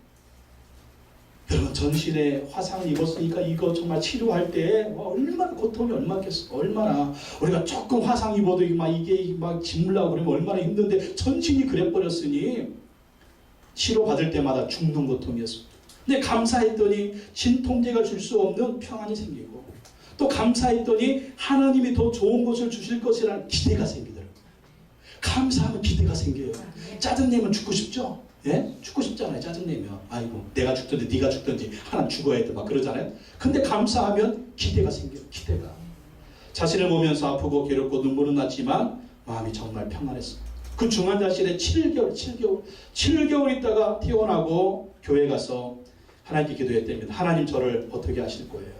S1: 여러분 전신에 화상을 입었으니까 이거 정말 치료할 때 얼마나 고통이 얼마겠어. 얼마나 우리가 조금 화상 입어도 이게 막 짓물라고 그러면 얼마나 힘든데 전신이 그래 버렸으니 치료받을 때마다 죽는 고통이었습니다. 근데 감사했더니 진통제가 줄 수 없는 평안이 생기고 또 감사했더니 하나님이 더 좋은 것을 주실 것이라는 기대가 생기더라고요. 감사하면 기대가 생겨요. 짜증내면 죽고 싶죠? 예? 죽고 싶잖아요. 짜증내면. 아이고 내가 죽든지 네가 죽든지 하나는 죽어야 돼 막 그러잖아요. 근데 감사하면 기대가 생겨요. 기대가. 자신을 보면서 아프고 괴롭고 눈물은 났지만 마음이 정말 평안했어요. 그 중환자실에 7개월 있다가 퇴원하고 교회 가서 하나님께 기도했답니다. 하나님 저를 어떻게 하실 거예요?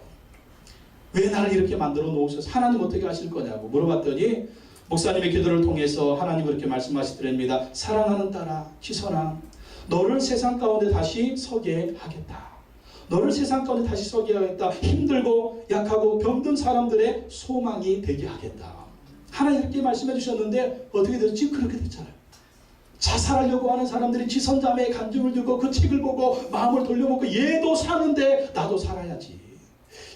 S1: 왜 나를 이렇게 만들어 놓으셔서 하나님 어떻게 하실 거냐고 물어봤더니 목사님의 기도를 통해서 하나님 그렇게 말씀하시더랍니다. 사랑하는 딸아, 지선아, 너를 세상 가운데 다시 서게 하겠다. 너를 세상 가운데 다시 서게 하겠다. 힘들고 약하고 병든 사람들의 소망이 되게 하겠다. 하나님 이렇게 말씀해 주셨는데 어떻게 됐지? 그렇게 됐잖아요. 자살하려고 하는 사람들이 지선자매의 간증을 듣고 그 책을 보고 마음을 돌려먹고 얘도 사는데 나도 살아야지.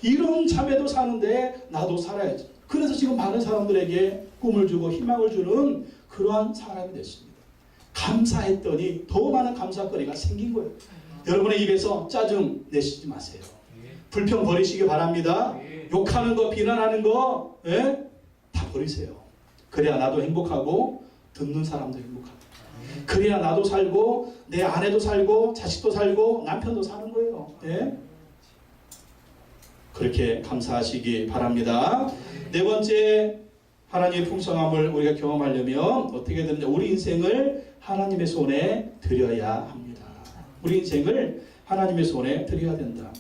S1: 이런 자매도 사는데 나도 살아야지. 그래서 지금 많은 사람들에게 꿈을 주고 희망을 주는 그러한 사람이 됐습니다. 감사했더니 더 많은 감사거리가 생긴 거예요. 여러분의 입에서 짜증 내시지 마세요. 불평 버리시기 바랍니다. 욕하는 거, 비난하는 거, 다 버리세요. 그래야 나도 행복하고 듣는 사람도 행복합니다. 그래야 나도 살고 내 아내도 살고 자식도 살고 남편도 사는 거예요. 그렇게 감사하시기 바랍니다. 네 번째, 하나님의 풍성함을 우리가 경험하려면 어떻게 되느냐? 우리 인생을 하나님의 손에 드려야 합니다. 우리 인생을 하나님의 손에 드려야 된다.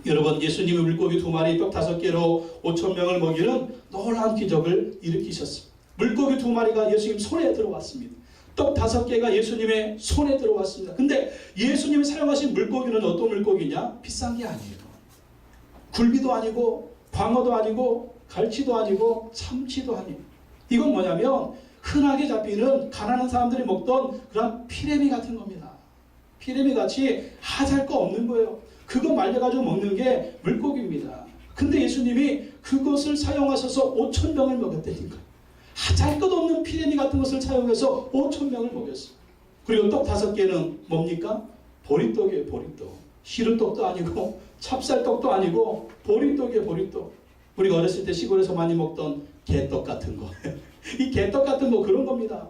S1: 여러분, 예수님이 물고기 2마리, 떡 5개로 5,000명을 먹이는 놀라운 기적을 일으키셨습니다. 물고기 2마리가 예수님 손에 들어왔습니다. 떡 5개가 예수님의 손에 들어왔습니다. 근데 예수님이 사용하신 물고기는 어떤 물고기냐? 비싼 게 아니에요. 굴비도 아니고 광어도 아니고 갈치도 아니고 참치도 아니고, 이건 뭐냐면 흔하게 잡히는 가난한 사람들이 먹던 그런 피레미 같은 겁니다. 피레미 같이 하잘 거 없는 거예요. 그거 말려가지고 먹는 게 물고기입니다. 근데 예수님이 그것을 사용하셔서 5,000명을 먹였다니까. 하잘 것 없는 피레미 같은 것을 사용해서 5,000명을 먹였어요. 그리고 떡 5개는 뭡니까? 보리떡이에요. 보리떡. 시루떡도 아니고 찹쌀떡도 아니고 보리떡이에요. 보리떡. 우리가 어렸을 때 시골에서 많이 먹던 개떡 같은 거. 이 개떡 같은 거 그런 겁니다.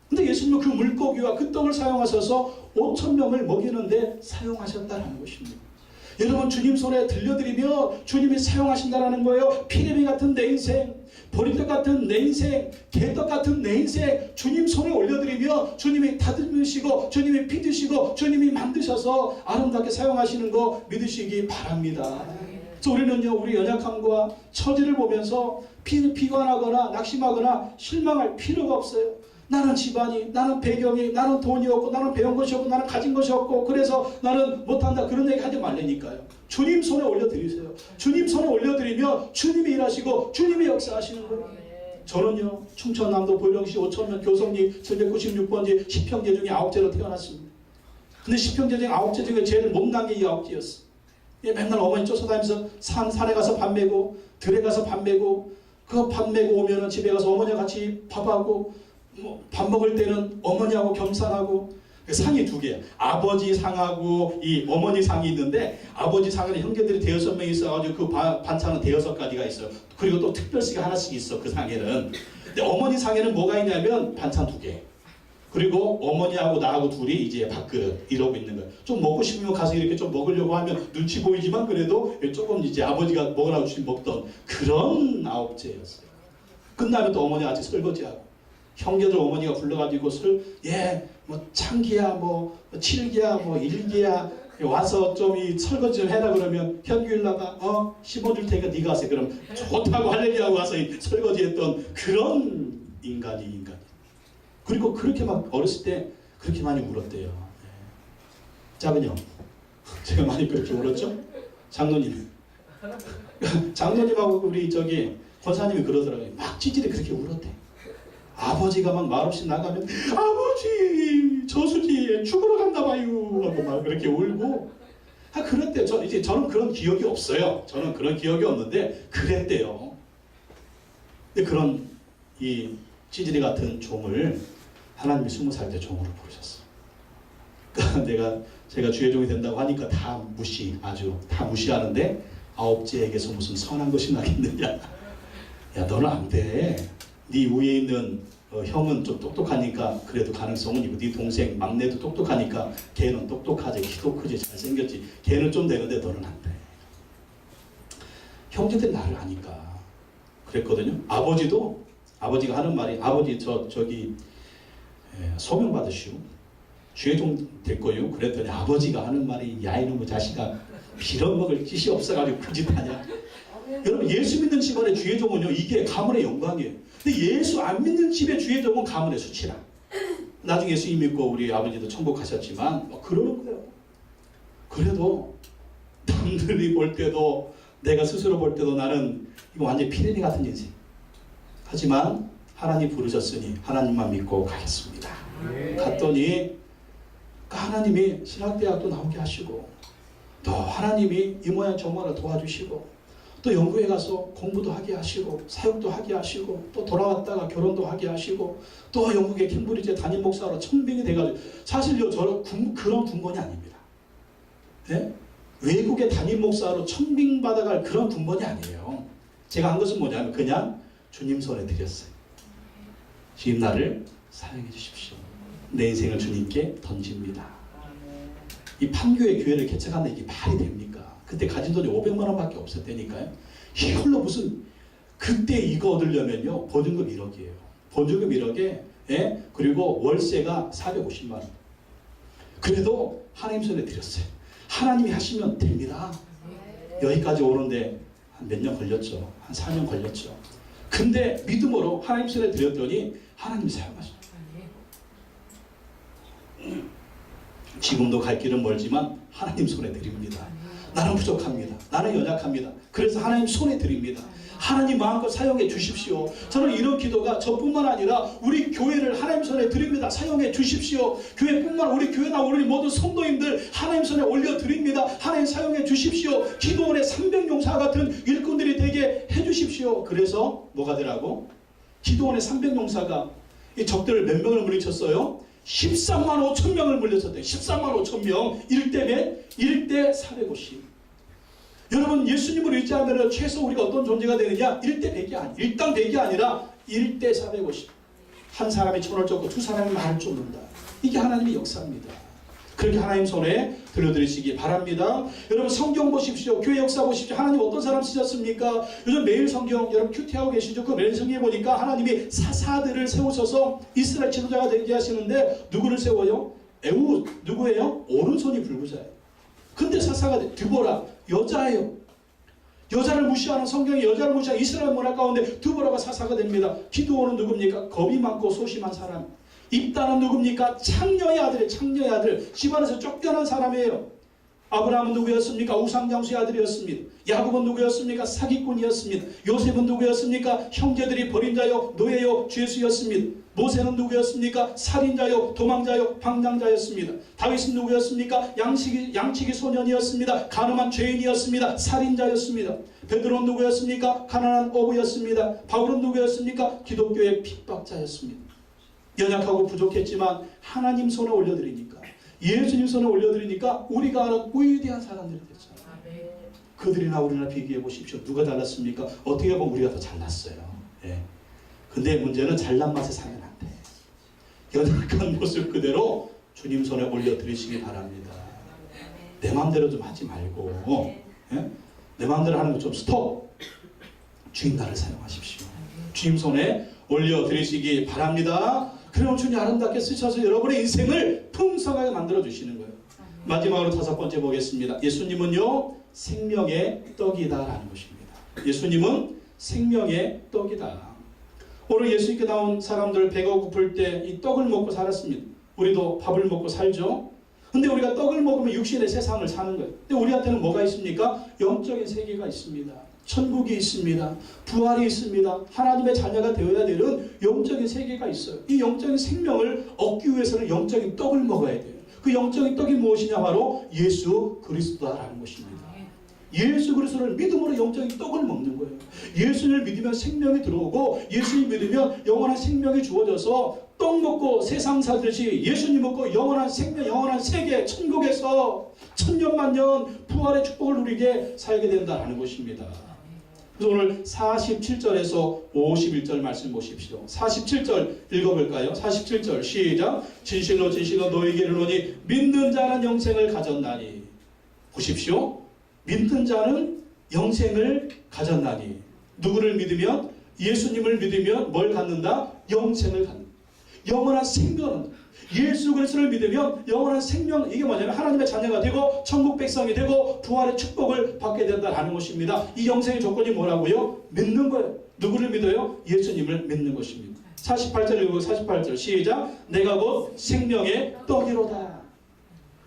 S1: 근데 예수님은 그 물고기와 그 떡을 사용하셔서 5,000명을 먹이는데 사용하셨다는 것입니다. 여러분, 주님 손에 들려드리며 주님이 사용하신다는 거예요. 피레미 같은 내 인생, 보리떡 같은 내 인생, 개떡 같은 내 인생 주님 손에 올려드리며 주님이 다듬으시고 주님이 빚으시고 주님이 만드셔서 아름답게 사용하시는 거 믿으시기 바랍니다. 그래서 우리는요, 우리 연약함과 처지를 보면서 비관하거나 낙심하거나 실망할 필요가 없어요. 나는 집안이, 나는 배경이, 나는 돈이 없고, 나는 배운 것이 없고, 나는 가진 것이 없고, 그래서 나는 못한다, 그런 얘기 하지 말라니까요. 주님 손에 올려드리세요. 주님 손에 올려드리며 주님이 일하시고 주님이 역사하시는 거예요. 저는요, 충청남도 보령시 5천면 교성리 796번지 10형제 중에 9제로 태어났습니다. 근데 10형제 중에 9제 중에 제일 못난 게 이 9제였어. 맨날 어머니 쫓아다니면서 산에 가서 밥 메고 들에 가서 밥 메고, 그 밥 메고 오면은 집에 가서 어머니와 같이 밥하고, 밥 먹을 때는 어머니하고 겸상하고. 상이 2개야. 아버지 상하고 이 어머니 상이 있는데, 아버지 상에는 형제들이 5명 있어가지고 그 반찬은 5가지가 있어요. 그리고 또 특별식이 하나씩 있어, 그 상에는. 근데 어머니 상에는 뭐가 있냐면 반찬 2개. 그리고 어머니하고 나하고 둘이 이제 밥그릇 이러고 있는 거예요. 좀 먹고 싶으면 가서 이렇게 좀 먹으려고 하면 눈치 보이지만 그래도 조금 이제 아버지가 먹으라고 주신 먹던 그런 9제였어요. 끝나면 또 어머니가 같이 설거지하고, 형제들 어머니가 불러가지고 뭐 창기야, 뭐 칠기야, 뭐 일기야 와서 좀 이 설거지 좀 해라 그러면, 현규일나가 심어줄 테니까 네가 하세요. 그럼 좋다고 할렐루야하고 와서 설거지했던 그런 인간이. 그리고 그렇게 막 어렸을 때 그렇게 많이 울었대요. 작은 형, 제가 많이 그렇게 울었죠? 장로님, 장로님하고 우리 권사님이 그러더라고요. 막 찌질이 그렇게 울었대. 아버지가 막 말없이 나가면 아버지 저수지에 죽으러 간다 봐요 하고 막 그렇게 울고, 그랬대요. 저는 그런 기억이 없어요. 저는 그런 기억이 없는데 그랬대요. 근데 그런 이 찌질이 같은 종을 하나님이 20살 때 종으로 부르셨어. 그러니까 제가 주의 종이 된다고 하니까 아주 다 무시하는데, 9제에게서 무슨 선한 것이 나겠느냐. 야, 너는 안 돼. 네 위에 있는 형은 좀 똑똑하니까 그래도 가능성은 있고, 네 동생 막내도 똑똑하니까 걔는 똑똑하지, 키도 크지, 잘생겼지, 걔는 좀 되는데 너는 안 돼. 형제들 나를 아니까 그랬거든요. 아버지도 아버지가 하는 말이 아버지 소명 받으시오. 주의 종 될 거요. 그랬더니 아버지가 하는 말이 야 이놈의 자식아 빌어먹을 짓이 없어가지고 그 짓 하냐. 여러분 예수 믿는 집안의 주의 종은요 이게 가문의 영광이에요. 근데 예수 안 믿는 집의 주의 종은 가문의 수치라. 나중에 예수님 믿고 우리 아버지도 천국 가셨지만 그러는 거예요. 그래도 남들이 볼 때도 내가 스스로 볼 때도 나는 이거 완전히 피레니 같은 인생. 하지만 하나님 부르셨으니 하나님만 믿고 가겠습니다. 갔더니 하나님이 신학대학도 나오게 하시고 또 하나님이 이 모양 저 모양을 도와주시고 또 영국에 가서 공부도 하게 하시고 사역도 하게 하시고 또 돌아왔다가 결혼도 하게 하시고 또 영국의 캠브리지에 담임 목사로 청빙이 돼가지고 사실요 저는 그런 군번이 아닙니다. 네? 외국의 담임 목사로 청빙 받아갈 그런 군번이 아니에요. 제가 한 것은 뭐냐면 그냥 주님 손에 드렸어요. 주님 나를 사용해 주십시오. 내 인생을 주님께 던집니다. 이 판교의 교회를 개척하는 이게 말이 됩니까? 그때 가진 돈이 500만 원밖에 없었다니까요. 이걸로 무슨 그때 이거 얻으려면요 보증금 1억이에요. 보증금 1억에 그리고 월세가 450만 원. 그래도 하나님 손에 드렸어요. 하나님이 하시면 됩니다. 여기까지 오는데 한 몇 년 걸렸죠. 한 4년 걸렸죠. 근데 믿음으로 하나님 손에 드렸더니 하나님이 사용하셨어요. 지금도 갈 길은 멀지만 하나님 손에 드립니다. 나는 부족합니다. 나는 연약합니다. 그래서 하나님 손에 드립니다. 하나님 마음껏 사용해 주십시오. 저는 이런 기도가 저뿐만 아니라 우리 교회를 하나님 손에 드립니다. 사용해 주십시오. 교회뿐만 우리 교회나 우리 모든 성도님들 하나님 손에 올려드립니다. 하나님 사용해 주십시오. 기도원의 300용사 같은 일꾼들이 되게 해주십시오. 그래서 뭐가 되라고? 기도원의 300용사가 이 적들을 몇 명을 물리쳤어요? 13만 5천 명을 물렸었대요. 13만 5천 명. 1대 450. 여러분 예수님을 의지하면 최소 우리가 어떤 존재가 되느냐? 1대 100이 아니라 1당 100이 아니라 1대 450. 한 사람이 천을 쫓고 두 사람이 말을 쫓는다. 이게 하나님의 역사입니다. 그렇게 하나님 손에 들려드리시기 바랍니다. 여러분 성경 보십시오. 교회 역사 보십시오. 하나님 어떤 사람 쓰셨습니까? 요즘 매일 성경 여러분 큐티하고 계시죠? 그 매일 성경에 보니까 하나님이 사사들을 세우셔서 이스라엘 지도자가 되게 하시는데 누구를 세워요? 에우 누구예요? 오른손이 불구자예요. 근데 사사가 돼. 드보라 여자예요. 여자를 무시하는 성경이 여자를 무시하는 이스라엘 문화 가운데 드보라가 사사가 됩니다. 기드온은 누굽니까? 겁이 많고 소심한 사람. 입다는 누굽니까? 창녀의 아들이에요. 창녀의 아들. 집안에서 쫓겨난 사람이에요. 아브라함은 누구였습니까? 우상장수의 아들이었습니다. 야곱은 누구였습니까? 사기꾼이었습니다. 요셉은 누구였습니까? 형제들이 버린 자요 노예요 죄수였습니다. 모세는 누구였습니까? 살인자요 도망자요 방랑자였습니다. 다윗은 누구였습니까? 양치기 소년이었습니다. 가늠한 죄인이었습니다. 살인자였습니다. 베드로는 누구였습니까? 가난한 어부였습니다. 바울은 누구였습니까? 기독교의 핍박자였습니다. 연약하고 부족했지만 하나님 손에 올려드리니까 예수님 손에 올려드리니까 우리가 아는 위대한 사람들이 됐잖아요. 그들이나 우리나 비교해 보십시오. 누가 달랐습니까? 어떻게 보면 우리가 더 잘났어요. 예. 근데 문제는 잘난 맛에 살면 안 돼. 연약한 모습 그대로 주님 손에 올려드리시기 바랍니다. 내 마음대로 좀 하지 말고 예? 내 마음대로 하는 거 좀 스톱. 주님 나를 사용하십시오. 주님 손에 올려드리시기 바랍니다. 그러면 주님 아름답게 쓰셔서 여러분의 인생을 풍성하게 만들어 주시는 거예요. 마지막으로 5번째 보겠습니다. 예수님은요 생명의 떡이다 라는 것입니다. 예수님은 생명의 떡이다. 오늘 예수님께 나온 사람들 배가 고플 때 이 떡을 먹고 살았습니다. 우리도 밥을 먹고 살죠. 근데 우리가 떡을 먹으면 육신의 세상을 사는 거예요. 근데 우리한테는 뭐가 있습니까? 영적인 세계가 있습니다. 천국이 있습니다. 부활이 있습니다. 하나님의 자녀가 되어야 되는 영적인 세계가 있어요. 이 영적인 생명을 얻기 위해서는 영적인 떡을 먹어야 돼요. 그 영적인 떡이 무엇이냐? 바로 예수 그리스도다라는 것입니다. 예수 그리스도를 믿음으로 영적인 떡을 먹는 거예요. 예수를 믿으면 생명이 들어오고 예수를 믿으면 영원한 생명이 주어져서 떡 먹고 세상 살듯이 예수님 먹고 영원한 생명, 영원한 세계, 천국에서 천년만년 부활의 축복을 누리게 살게 된다는 것입니다. 그래서 오늘 47절에서 51절 말씀 보십시오. 47절 읽어볼까요? 47절 시작. 진실로 진실로 너희에게 이르노니 믿는 자는 영생을 가졌나니. 보십시오. 믿는 자는 영생을 가졌나니. 누구를 믿으면? 예수님을 믿으면 뭘 갖는다? 영생을 갖는다. 영원한 생명은 예수 그리스도를 믿으면 영원한 생명, 이게 뭐냐면 하나님의 자녀가 되고 천국 백성이 되고 부활의 축복을 받게 된다는 것입니다. 이 영생의 조건이 뭐라고요? 믿는 거예요. 누구를 믿어요? 예수님을 믿는 것입니다. 48절 읽고 48절 시작. 내가 곧 생명의 떡이로다.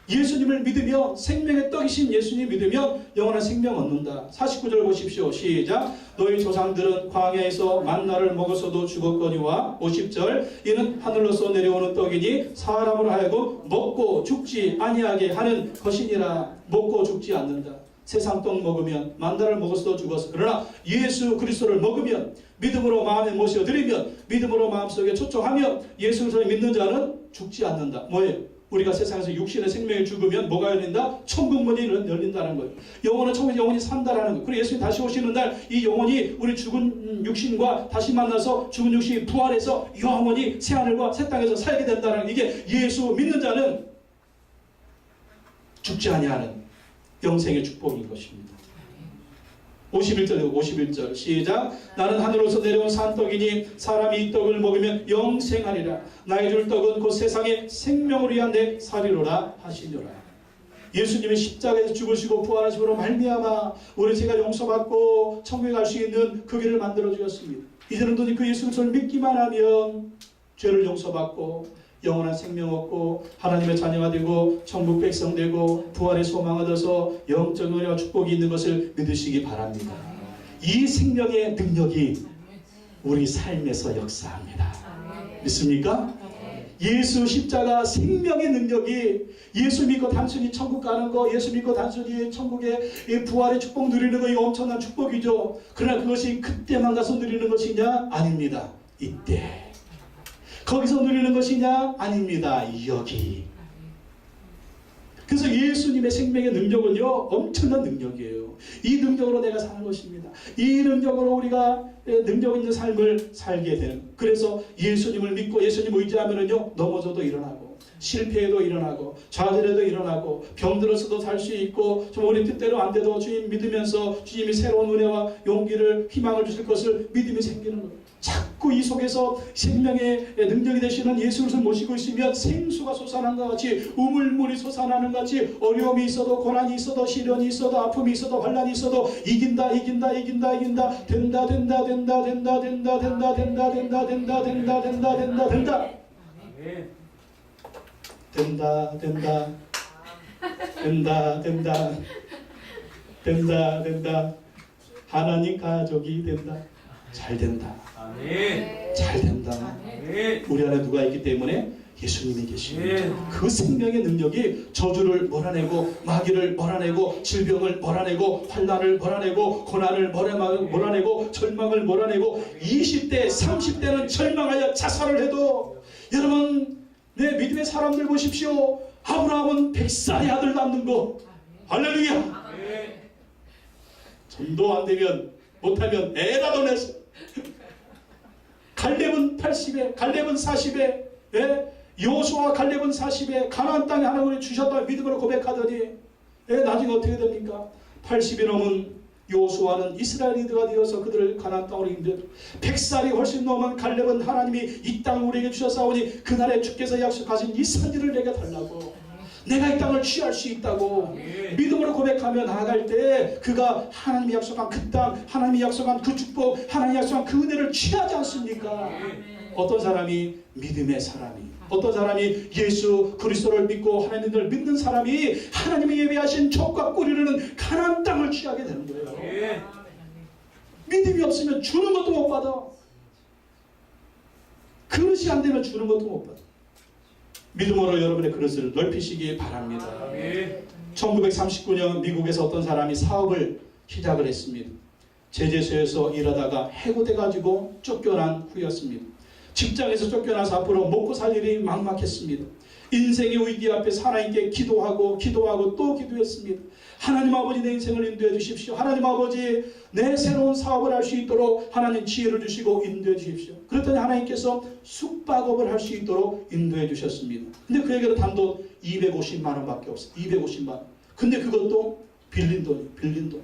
S1: 예수님을 믿으면, 생명의 떡이신 예수님 믿으면 영원한 생명 얻는다. 49절 보십시오. 시작. 너희 조상들은 광야에서 만나를 먹어서도 죽었거니와 50절 이는 하늘로서 내려오는 떡이니 사람으로 하여금 먹고 죽지 아니하게 하는 것이니라. 먹고 죽지 않는다. 세상 떡 먹으면, 만나를 먹어서도 죽었어. 그러나 예수 그리스도를 먹으면, 믿음으로 마음에 모셔드리면, 믿음으로 마음속에 초청하면 예수 그리스도를 믿는 자는 죽지 않는다. 뭐예요? 우리가 세상에서 육신의 생명이 죽으면 뭐가 열린다? 천국문이 열린다는 거예요. 영혼은 천국에 영혼이 산다라는 거예요. 그리고 예수님이 다시 오시는 날 이 영혼이 우리 죽은 육신과 다시 만나서 죽은 육신이 부활해서 영원히 새하늘과 새 땅에서 살게 된다는 거예요. 이게 예수 믿는 자는 죽지 아니하는 영생의 축복인 것입니다. 51절 51절 시작. 나는 하늘로서 내려온 산떡이니 사람이 이 떡을 먹으면 영생하리라. 나의 줄 떡은 곧 세상의 생명을 위한 내 살이로라 하시니라. 예수님이 십자가에서 죽으시고 부활하심으로 말미암아 우리 죄가 용서받고 천국에 갈 수 있는 그 길을 만들어 주셨습니다. 이제는 또 그 예수 그리스도를 믿기만 하면 죄를 용서받고 영원한 생명 얻고 하나님의 자녀가 되고 천국 백성 되고 부활의 소망 얻어서 영적 은혜와 축복이 있는 것을 믿으시기 바랍니다. 이 생명의 능력이 우리 삶에서 역사합니다. 믿습니까? 예수 십자가 생명의 능력이, 예수 믿고 단순히 천국 가는 거, 예수 믿고 단순히 천국의 부활의 축복 누리는 거, 이거 엄청난 축복이죠. 그러나 그것이 그때만 가서 누리는 것이냐? 아닙니다. 이때. 거기서 누리는 것이냐? 아닙니다. 여기. 그래서 예수님의 생명의 능력은요, 엄청난 능력이에요. 이 능력으로 내가 사는 것입니다. 이 능력으로 우리가 능력 있는 삶을 살게 되는. 그래서 예수님을 믿고 예수님 의지하면은요, 넘어져도 일어나고, 실패해도 일어나고, 좌절해도 일어나고, 병들어서도 살 수 있고, 좀 우리 뜻대로 안 돼도 주님 믿으면서 주님이 새로운 은혜와 용기를, 희망을 주실 것을 믿음이 생기는 거예요. 자꾸 이 속에서 생명의 능력이 되시는 예수를 모시고 있으면 생수가 솟아나는 것 같이, 우물물이 솟아나는 것 같이, 어려움이 있어도, 고난이 있어도, 시련이 있어도, 아픔이 있어도, 환난이 있어도 이긴다, 이긴다, 이긴다, 이긴다, 된다, 된다, 된다, 된다, 된다, 된다, 된다, 된다, 된다, 된다, 된다, 된다, 된다, 된다, 된다, 된다, 된다, 된다, 된다, 하나님 가족이 된다. 잘 된다. 잘 된다. 우리 안에 누가 있기 때문에 예수님이 계십니다. 그 생명의 능력이 저주를 몰아내고, 마귀를 몰아내고, 질병을 몰아내고, 환난을 몰아내고, 고난을 몰아내고, 절망을 몰아내고, 20대, 30대는 절망하여 자살을 해도, 여러분, 내 믿음의 사람들 보십시오. 아브라함은 100살의 아들 낳는 거. 할렐루야. 전도 안 되면, 못하면 애라도 냈어. 갈렙은 80에, 갈렙은 40에, 여호수아와 갈렙은 40에 가나안 땅에 하나님이 주셨다 믿음으로 고백하더니, 나중에 어떻게 됩니까? 80이 넘은 여호수아는 이스라엘이가 되어서 그들을 가나안 땅으로 인도했다. 100살이 훨씬 넘은 갈렙은 하나님이 이 땅을 우리에게 주셨사오니 그날에 주께서 약속하신 이 산지를 내게 달라고, 내가 이 땅을 취할 수 있다고 믿음으로 고백하며 나아갈 때 그가 하나님이 약속한 그 땅, 하나님이 약속한 그 축복, 하나님이 약속한 그 은혜를 취하지 않습니까? 어떤 사람이 믿음의 사람이, 어떤 사람이 예수 그리스도를 믿고 하나님을 믿는 사람이 하나님이 예비하신 족과 꿀이르는 가나안 땅을 취하게 되는 거예요. 믿음이 없으면 주는 것도 못 받아. 그릇이 안 되면 주는 것도 못 받아. 믿음으로 여러분의 그릇을 넓히시기 바랍니다. 1939년 미국에서 어떤 사람이 사업을 시작을 했습니다. 제재소에서 일하다가 해고돼가지고 쫓겨난 후였습니다. 직장에서 쫓겨나서 앞으로 먹고 살 일이 막막했습니다. 인생의 위기 앞에 하나님께 기도하고 또 기도했습니다. 하나님 아버지, 내 인생을 인도해 주십시오. 하나님 아버지, 내 새로운 사업을 할 수 있도록 하나님 지혜를 주시고 인도해 주십시오. 그랬더니 하나님께서 숙박업을 할 수 있도록 인도해 주셨습니다. 근데 그에게는 단돈 250만 원밖에 없어요. 250만 원. 근데 그것도 빌린 돈이에요. 빌린 돈.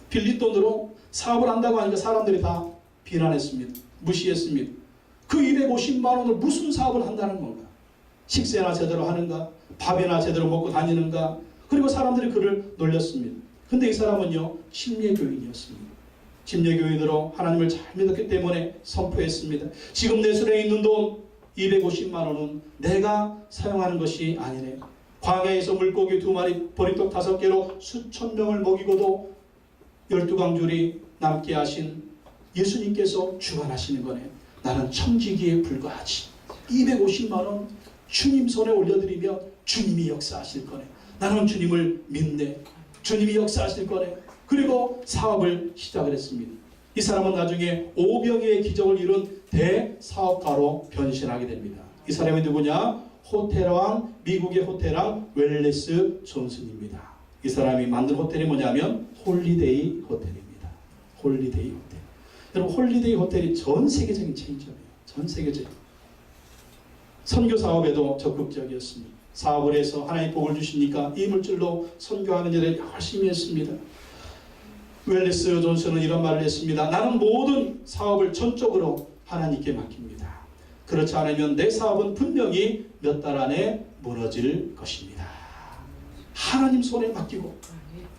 S1: 빌린 돈으로 사업을 한다고 하니까 사람들이 다 비난했습니다. 무시했습니다. 그 250만 원을 무슨 사업을 한다는 건가? 식사나 제대로 하는가? 밥이나 제대로 먹고 다니는가? 그리고 사람들이 그를 놀렸습니다. 근데 이 사람은요, 침례교인이었습니다. 침례교인으로 하나님을 잘 믿었기 때문에 선포했습니다. 지금 내 손에 있는 돈 250만 원은 내가 사용하는 것이 아니네. 광야에서 물고기 2마리, 보리떡 5개로 수천 명을 먹이고도 12광줄이 남게 하신 예수님께서 주관하시는 거네. 나는 청지기에 불과하지. 250만 원 주님 손에 올려드리면 주님이 역사하실 거네. 나는 주님을 믿네. 주님이 역사하실 거네. 그리고 사업을 시작을 했습니다. 이 사람은 나중에 5병의 기적을 이룬 대사업가로 변신하게 됩니다. 이 사람이 누구냐? 호텔왕, 미국의 호텔왕 웰레스 존슨입니다. 이 사람이 만든 호텔이 뭐냐면 홀리데이 호텔입니다. 홀리데이 호텔. 여러분, 홀리데이 호텔이 전 세계적인 체인점이에요. 전 세계적인. 선교 사업에도 적극적이었습니다. 사업을 해서 하나님 복을 주시니까 이 물질로 선교하는 일을 열심히 했습니다. 웰레스 존슨은 이런 말을 했습니다. 나는 모든 사업을 전적으로 하나님께 맡깁니다. 그렇지 않으면 내 사업은 분명히 몇 달 안에 무너질 것입니다. 하나님 손에 맡기고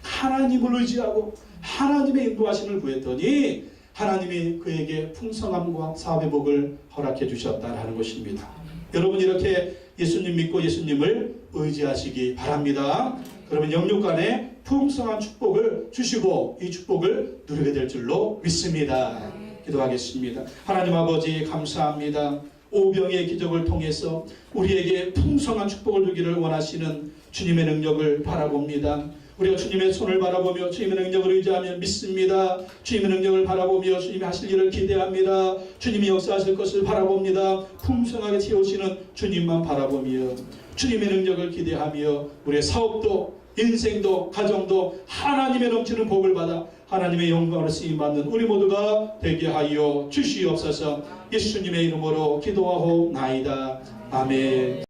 S1: 하나님을 의지하고 하나님의 인도하심을 구했더니 하나님이 그에게 풍성함과 사업의 복을 허락해 주셨다라는 것입니다. 여러분, 이렇게 예수님 믿고 예수님을 의지하시기 바랍니다. 그러면 영육간에 풍성한 축복을 주시고 이 축복을 누리게 될 줄로 믿습니다. 기도하겠습니다. 하나님 아버지, 감사합니다. 오병의 기적을 통해서 우리에게 풍성한 축복을 주기를 원하시는 주님의 능력을 바라봅니다. 우리가 주님의 손을 바라보며 주님의 능력을 의지하며 믿습니다. 주님의 능력을 바라보며 주님이 하실 일을 기대합니다. 주님이 역사하실 것을 바라봅니다. 풍성하게 채우시는 주님만 바라보며 주님의 능력을 기대하며 우리의 사업도 인생도 가정도 하나님의 넘치는 복을 받아 하나님의 영광을 쓰임받는 우리 모두가 되게 하여 주시옵소서. 예수님의 이름으로 기도하옵나이다. 아멘.